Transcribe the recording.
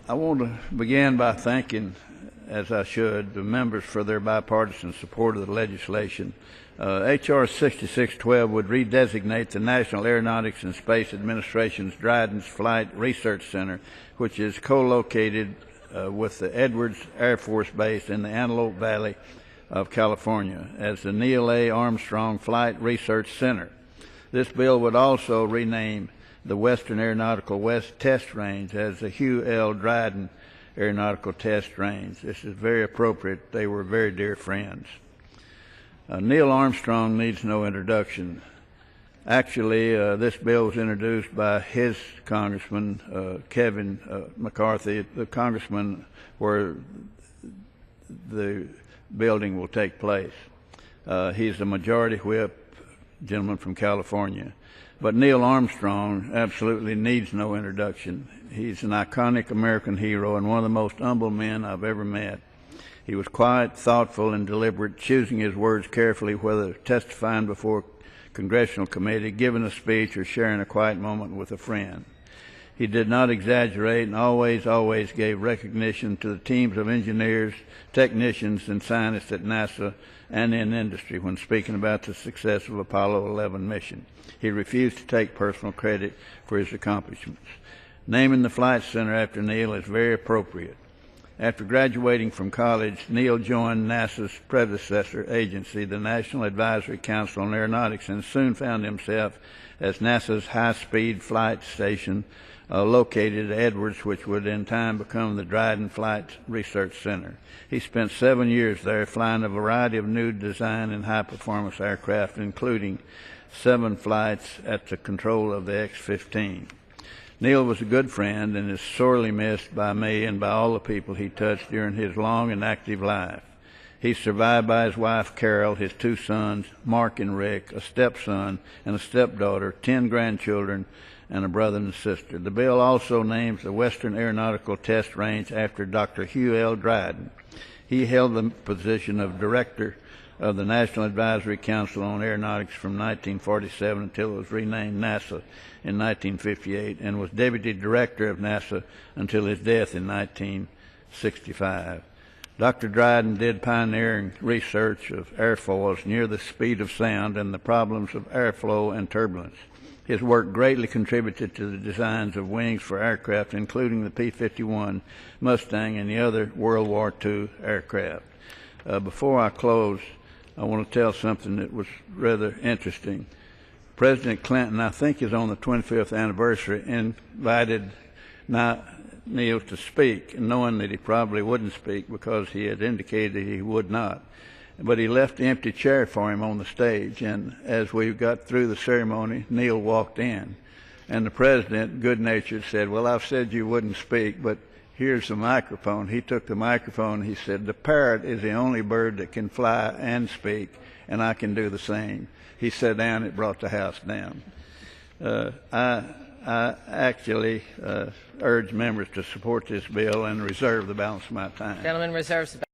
I want to begin by thanking, as I should, the members for their bipartisan support of the legislation. H.R. 6612 would redesignate the National Aeronautics and Space Administration's Dryden Flight Research Center, which is co-located with the Edwards Air Force Base in the Antelope Valley of California, as the Neil A. Armstrong Flight Research Center. This bill would also rename the Western Aeronautical West Test Range as the Hugh L. Dryden Aeronautical Test Range. This is very appropriate. They were very dear friends. Neil Armstrong needs no introduction. Actually, this bill was introduced by his congressman, Kevin McCarthy, the congressman where the building will take place. He's the majority whip gentleman from California. But Neil Armstrong absolutely needs no introduction. He's an iconic American hero and one of the most humble men I've ever met. He was quiet, thoughtful, and deliberate, choosing his words carefully, whether testifying before a congressional committee, giving a speech, or sharing a quiet moment with a friend. He did not exaggerate and always gave recognition to the teams of engineers, technicians, and scientists at NASA and in industry when speaking about the success of Apollo 11 mission. He refused to take personal credit for his accomplishments. Naming the Flight Center after Neil is very appropriate. After graduating from college, Neil joined NASA's predecessor agency, the National Advisory Council on Aeronautics, and soon found himself as NASA's high-speed flight station located at Edwards, which would in time become the Dryden Flight Research Center. He spent 7 years there flying a variety of new design and high-performance aircraft, including 7 flights at the control of the X-15. Neil was a good friend and is sorely missed by me and by all the people he touched during his long and active life. He's survived by his wife, Carol, his 2 sons, Mark and Rick, a stepson and a stepdaughter, 10 grandchildren, and a brother and sister. The bill also names the Western Aeronautical Test Range after Dr. Hugh L. Dryden. He held the position of Director of the National Advisory Council on Aeronautics from 1947 until it was renamed NASA in 1958, and was Deputy Director of NASA until his death in 1965. Dr. Dryden did pioneering research of airfoils near the speed of sound and the problems of airflow and turbulence. His work greatly contributed to the designs of wings for aircraft, including the P-51 Mustang and the other World War II aircraft. Before I close, I want to tell something that was rather interesting. President Clinton, I think is on the 25th anniversary, invited Neil to speak, knowing that he probably wouldn't speak because he had indicated he would not. But he left the empty chair for him on the stage, and as we got through the ceremony, Neil walked in. And the president, good-natured, said, "Well, I've said you wouldn't speak, but here's the microphone." He took the microphone, he said, "The parrot is the only bird that can fly and speak, and I can do the same." He sat down, it brought the house down. I actually urge members to support this bill and reserve the balance of my time. Gentleman reserves the